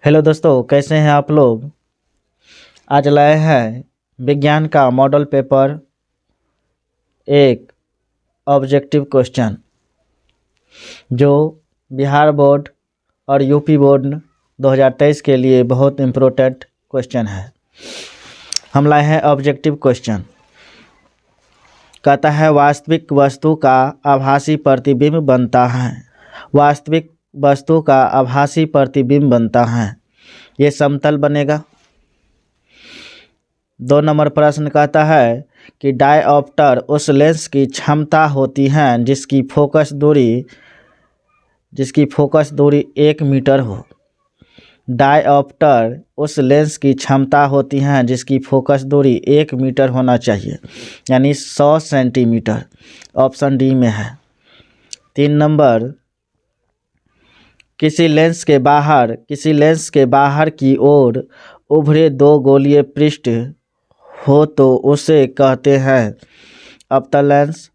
Hello दोस्तों, कैसे हैं आप लोग। आज लाए हैं विज्ञान का मॉडल पेपर एक ऑब्जेक्टिव क्वेश्चन जो बिहार बोर्ड और यूपी बोर्ड 2023 के लिए बहुत इम्पोर्टेंट क्वेश्चन है। हम लाए हैं ऑब्जेक्टिव क्वेश्चन। कहता है वास्तविक वस्तु का आभासी प्रतिबिंब बनता है। वास्तविक वस्तु का आभासी प्रतिबिंब बनता है। ये समतल बनेगा। 2 नंबर प्रश्न कहता है कि डायऑप्टर उस लेंस की क्षमता होती है जिसकी फोकस दूरी 1 मीटर हो। डायऑप्टर उस लेंस की क्षमता होती है जिसकी फोकस दूरी 1 मीटर होना चाहिए, यानी 100 सेंटीमीटर। ऑप्शन डी में है। 3 नंबर, किसी लेंस के बाहर की ओर उभरे 2 गोलीय पृष्ठ हो तो उसे कहते हैं अवतल लेंस,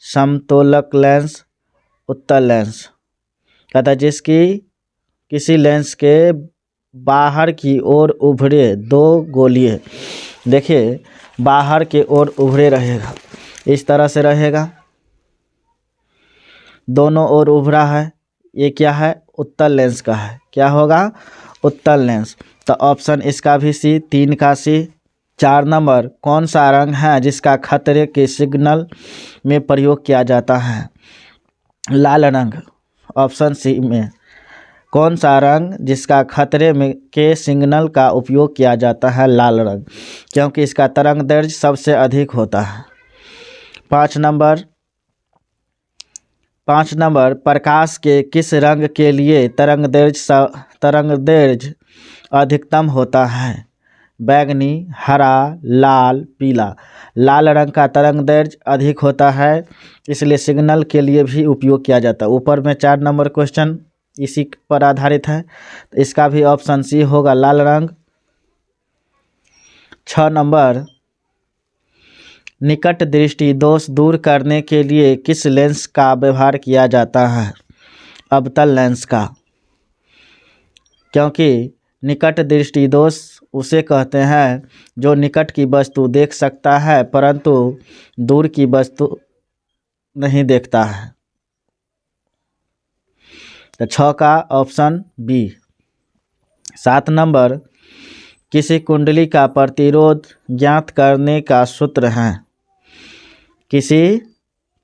समतोलक लेंस, उत्तल लेंस। कहता है किसी लेंस के बाहर की ओर उभरे 2 गोलीय, देखिए बाहर के ओर उभरे रहेगा, इस तरह से रहेगा, दोनों ओर उभरा है, ये क्या है, उत्तल लेंस का है। क्या होगा, उत्तल लेंस। तो ऑप्शन इसका भी सी, 3 का सी। 4 नंबर, कौन सा रंग है जिसका खतरे के सिग्नल में प्रयोग किया जाता है। लाल रंग। ऑप्शन सी में, कौन सा रंग जिसका खतरे में के सिग्नल का उपयोग किया जाता है, लाल रंग, क्योंकि इसका तरंग दैर्ध्य सबसे अधिक होता है। 5 नंबर, प्रकाश के किस रंग के लिए तरंग दैर्ध्य अधिकतम होता है। बैंगनी, हरा, लाल, पीला। लाल रंग का तरंग दैर्ध्य अधिक होता है, इसलिए सिग्नल के लिए भी उपयोग किया जाता है। ऊपर में 4 नंबर क्वेश्चन इसी पर आधारित है, तो इसका भी ऑप्शन सी होगा, लाल रंग। 6 नंबर, निकट दृष्टि दोष दूर करने के लिए किस लेंस का व्यवहार किया जाता है। अवतल लेंस का, क्योंकि निकट दृष्टि दोष उसे कहते हैं जो निकट की वस्तु देख सकता है परंतु दूर की वस्तु नहीं देखता है। तो 6 का ऑप्शन बी। 7 नंबर, किसी कुंडली का प्रतिरोध ज्ञात करने का सूत्र है। किसी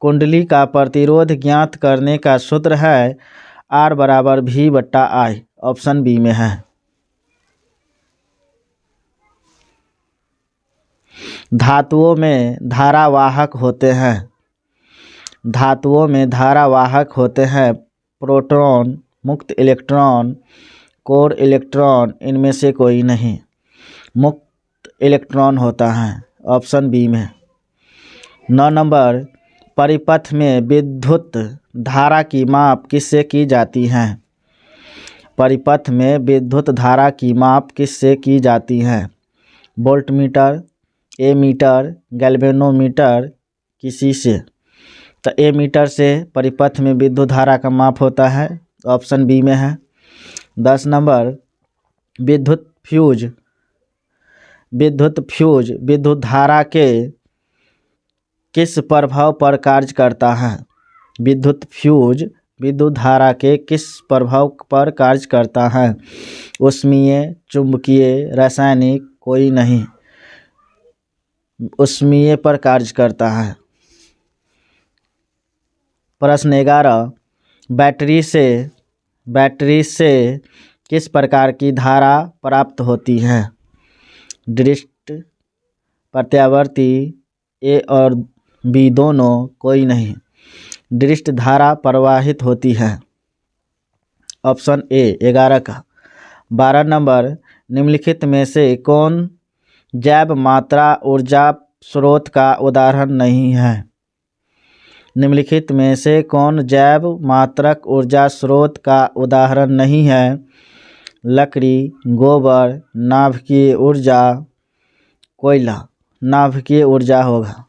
कुंडली का प्रतिरोध ज्ञात करने का सूत्र है R = V/I। ऑप्शन बी में है। धातुओं में धारावाहक होते हैं प्रोटॉन, मुक्त इलेक्ट्रॉन, कोर इलेक्ट्रॉन, इनमें से कोई नहीं। मुक्त इलेक्ट्रॉन होता है। ऑप्शन बी में। 9 नंबर, परिपथ में विद्युत धारा की माप किससे की जाती है। परिपथ में विद्युत धारा की माप किससे की जाती है। वोल्टमीटर, एमीटर, गैल्वेनोमीटर, किसी से। तो एमीटर से परिपथ में विद्युत धारा का माप होता है। ऑप्शन बी में है। 10 नंबर, विद्युत फ्यूज विद्युत धारा के किस प्रभाव पर कार्य करता है। विद्युत फ्यूज विद्युत धारा के किस प्रभाव पर कार्य करता है। ऊष्मीय, चुंबकीय, रासायनिक, कोई नहीं। ऊष्मीय पर कार्य करता है। प्रश्न 11, बैटरी से किस प्रकार की धारा प्राप्त होती है। दृष्ट, प्रत्यावर्ती, ए और बी दोनों, कोई नहीं। दृष्ट धारा प्रवाहित होती है। ऑप्शन ए 11 का। 12 नंबर, निम्नलिखित में से कौन जैव मात्रा ऊर्जा स्रोत का उदाहरण नहीं है। निम्नलिखित में से कौन जैव मात्रक ऊर्जा स्रोत का उदाहरण नहीं है। लकड़ी, गोबर, नाभिकीय ऊर्जा, कोयला। नाभिकीय ऊर्जा होगा।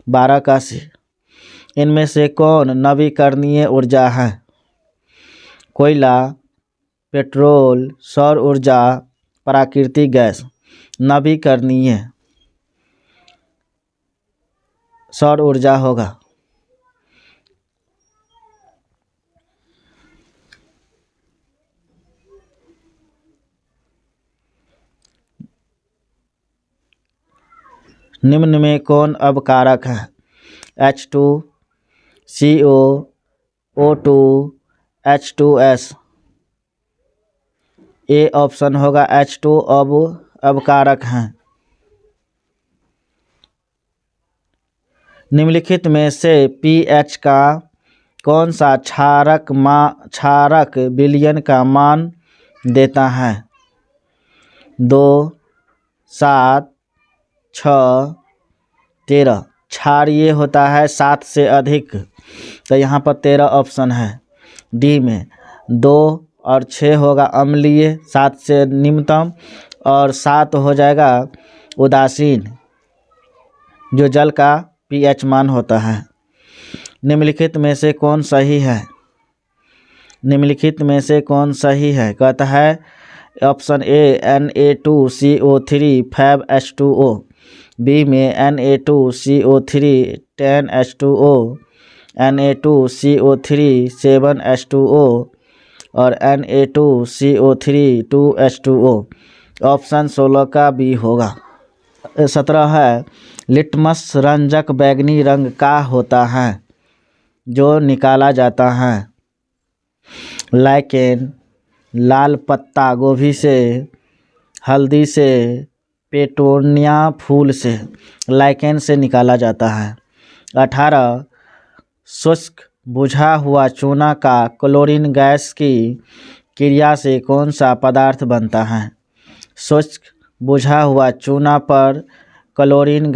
12 का सी। इनमें से कौन नवीकरणीय ऊर्जा है। कोयला, पेट्रोल, सौर ऊर्जा, प्राकृतिक गैस। नवीकरणीय सौर ऊर्जा होगा। निम्न में कौन अपकारक है? H2, CO, O2, H2S। A option होगा H2 अब अपकारक हैं। निम्नलिखित में से pH का कौन सा क्षारक विलयन का मान देता है? 2, 7, 6, 13। क्षारीय होता है 7 से अधिक, तो यहाँ पर 13 ऑप्शन है। डी में 2 और 6 होगा अम्लीय 7 से निम्नतम, और 7 हो जाएगा उदासीन, जो जल का pH मान होता है। निम्नलिखित में से कौन सही है? निम्नलिखित में से कौन सही है? कहता है option A Na2CO3 5H2O, B में Na2CO3 10H2O, Na2CO3 7H2O और Na2CO3 2H2O। ऑप्शन 16 का बी होगा। 17 है लिटमस रंजक बैंगनी रंग का होता है जो निकाला जाता है? लाइकेन, लाल पत्ता गोभी से, हल्दी से, पेटोनिया फूल से। लाइकेन से निकाला जाता है। 18 शुष्क बुझा हुआ चूना का क्लोरीन गैस की क्रिया से कौन सा पदार्थ बनता है? शुष्क बुझा हुआ चूना पर क्लोरीन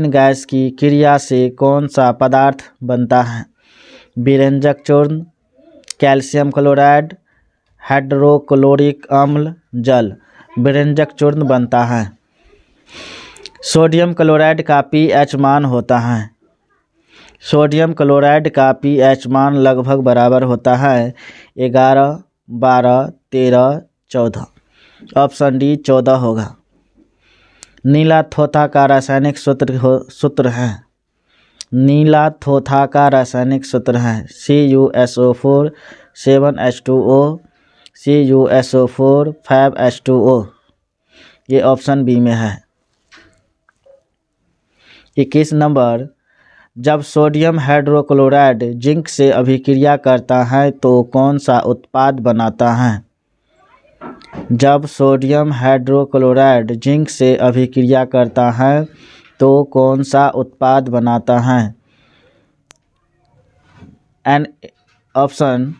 गैस की क्रिया से कौन सा पदार्थ बनता है? विरंजक चूर्ण, कैल्शियम क्लोराइड, हाइड्रोक्लोरिक अम्ल, जल। विरंजक चूर्ण बनता है। सोडियम क्लोराइड का pH मान होता है। सोडियम क्लोराइड का pH मान लगभग बराबर होता है 11, 12, 13, 14। ऑप्शन डी 14 होगा। नीला थोथा का रासायनिक सूत्र है। नीला थोथा का रासायनिक सूत्र है CuSO4 7H2O, CuSO4 5H2O। ये ऑप्शन बी में है। 21 नंबर, जब सोडियम हाइड्रोक्लोराइड जिंक से अभिक्रिया करता है तो कौन सा उत्पाद बनाता है? जब सोडियम हाइड्रोक्लोराइड जिंक से अभिक्रिया करता है तो कौन सा उत्पाद बनाता है? Option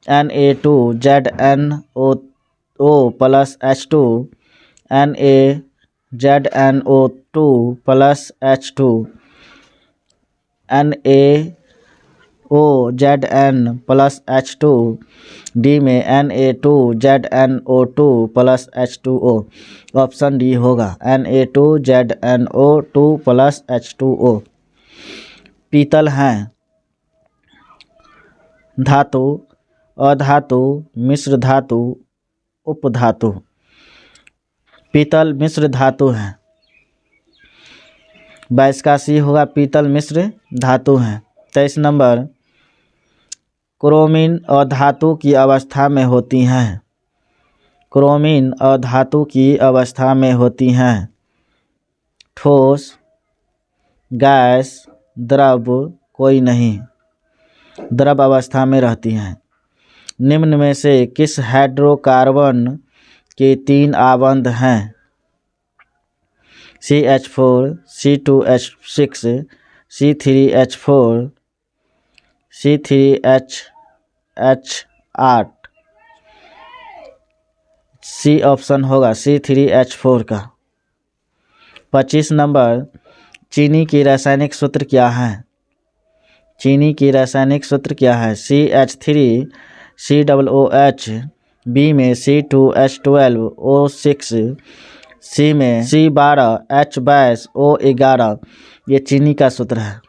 Na2ZnO plus H2, NaZnO2 plus H2, NaOZn plus H2। D में Na2ZnO2 plus H2O। Option D होगा Na2ZnO2 प्लस H2O। पीतल हैं धातु, अधातु, मिश्र धातु, उपधातु। पीतल मिश्र धातु है। 22 का सी होगा पीतल मिश्र धातु है। 23 नंबर, क्रोमीन अधातु की अवस्था में होती हैं। क्रोमीन अधातु की अवस्था में होती हैं। ठोस, गैस, द्रव, कोई नहीं। द्रव अवस्था में रहती हैं। निम्न में से किस हाइड्रोकार्बन के 3 आबंध हैं? CH4, C2H6, C3H4, C3H8। C option होगा C3H4 का। 25 नंबर, चीनी की रासायनिक सूत्र क्या है? चीनी की रासायनिक सूत्र क्या है? CH3 COOH, बी में C2H12 O6, सी में C12 H22 O11। ये चीनी का सूत्र है।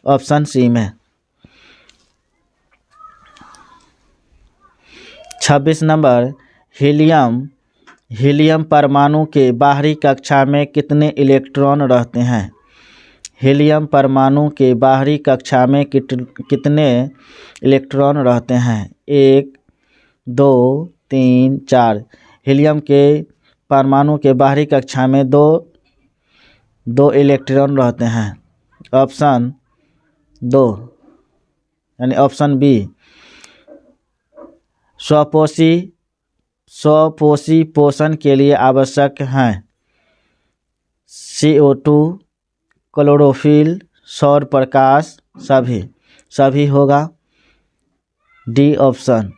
ऑप्शन सी में। 26 नंबर हीलियम परमाणु के बाहरी कक्षा में कितने इलेक्ट्रॉन रहते हैं? हीलियम परमाणु के बाहरी कक्षा में कितने इलेक्ट्रॉन रहते हैं? 1, 2, 3, 4। हीलियम के परमाणु के बाहरी कक्षा में दो इलेक्ट्रॉन रहते हैं। ऑप्शन 2 यानी ऑप्शन बी। स्वपोषी पोषण के लिए आवश्यक हैं CO2, क्लोरोफिल, सौर प्रकाश, सभी होगा डी ऑप्शन।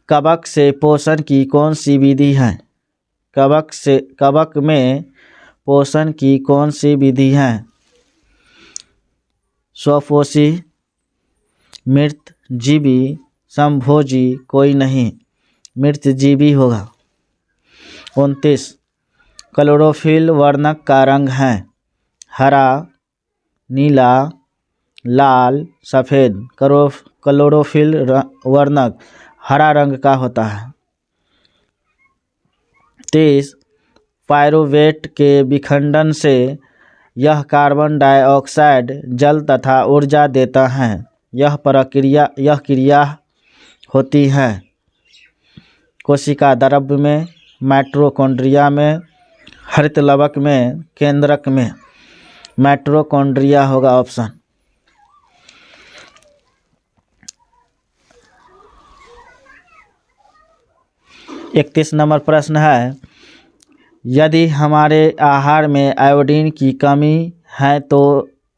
कवक से पोषण की कौन सी विधि है? कवक में पोषण की कौन सी विधि है? स्वपोषी, मृतजीवी, समभोजी, कोई नहीं, मृतजीवी होगा। 29 क्लोरोफिल वर्णक का रंग है हरा, नीला, लाल, सफ़ेद। क्लोरोफिल वर्णक हरा रंग का होता है। 30 पायरुवेट के विखंडन से यह कार्बन डाइऑक्साइड, जल तथा ऊर्जा देता है। यह क्रिया होती है कोशिका द्रव्य में, माइटोकॉन्ड्रिया में, हरित लवक में, केंद्रक में। माइटोकॉन्ड्रिया होगा ऑप्शन। इकतीस नंबर प्रश्न है, यदि हमारे आहार में आयोडीन की कमी है तो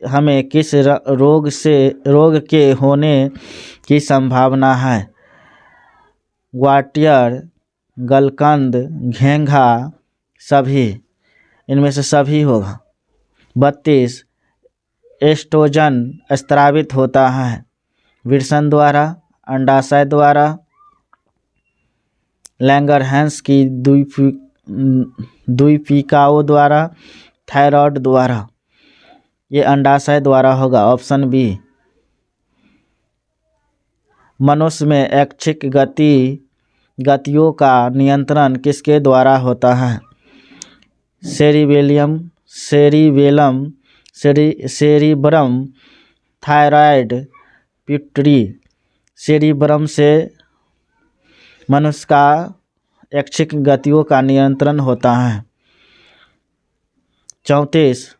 हमें किस रोग के होने की संभावना है? ग्वाटियर, गलकंद, घेंघा, सभी। इनमें से सभी होगा। 32 एस्ट्रोजन स्रावित होता है वृषण द्वारा, अंडाशय द्वारा, लैंगरहैंस की द्वीपिकाओं द्वारा, थायराइड द्वारा। ये अंडाशय द्वारा होगा ऑप्शन बी। मनुष्य में ऐच्छिक गतियों का नियंत्रण किसके द्वारा होता है? Cerebrum, thyroid, pituitary. सेरिब्रम से मनुष्य का ऐच्छिक गतियों का नियंत्रण होता है। 34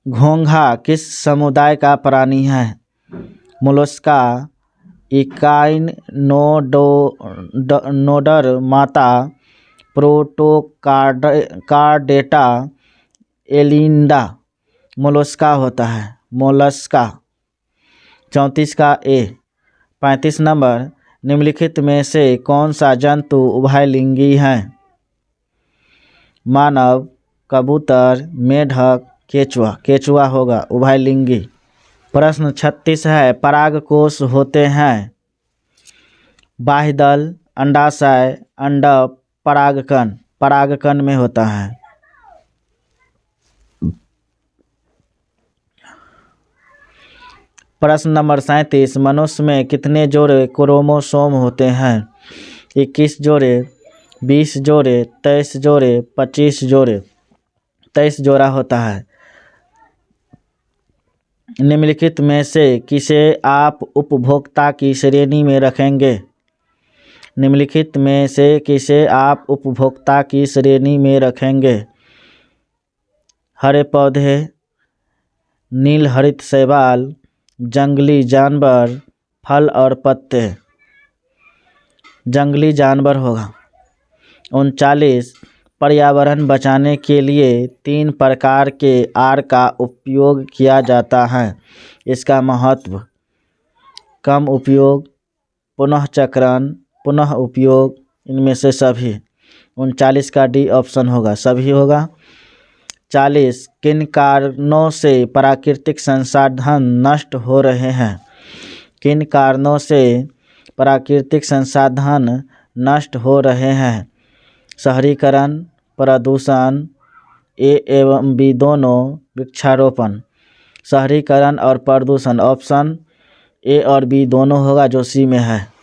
घोंघा किस समुदाय का प्राणी है? मोलस्का, इकाइनोडर माता, प्रोटोकार्डेटा, एलिंडा। मोलस्का होता है, मोलस्का। 34 का ए। 35 नंबर निम्नलिखित में से कौन सा जंतु उभयलिंगी है? मानव, कबूतर, मेढक, केचुआ होगा उभयलिंगी। प्रश्न 36 है, परागकोश होते हैं बाह्यदल, अंडाशय, अंडक, परागकण में होता है। प्रश्न नंबर 37 मनुष्य में कितने जोड़े क्रोमोसोम होते हैं? 21 जोड़े, 20 जोड़े, 23 जोड़े, 25 जोड़े। 23 जोड़ा होता है। निम्नलिखित में से किसे आप उपभोक्ता की श्रेणी में रखेंगे? निम्नलिखित में से किसे आप उपभोक्ता की श्रेणी में रखेंगे? हरे पौधे, नील हरित शैवाल, जंगली जानवर, फल और पत्ते। जंगली जानवर होगा। 39 पर्यावरण बचाने के लिए 3 प्रकार के आर का उपयोग किया जाता है। इसका महत्व: कम उपयोग, पुनःचक्रण, पुनः उपयोग। इनमें से सभी। 39 का डी ऑप्शन होगा, सभी होगा। 40 किन कारणों से प्राकृतिक संसाधन नष्ट हो रहे हैं? किन कारणों से प्राकृतिक संसाधन नष्ट हो रहे हैं? शहरीकरण, प्रदूषण, ए एवं बी दोनों, वृक्षारोपण। शहरीकरण और प्रदूषण। ऑप्शन ए और बी दोनों होगा जो सी में है।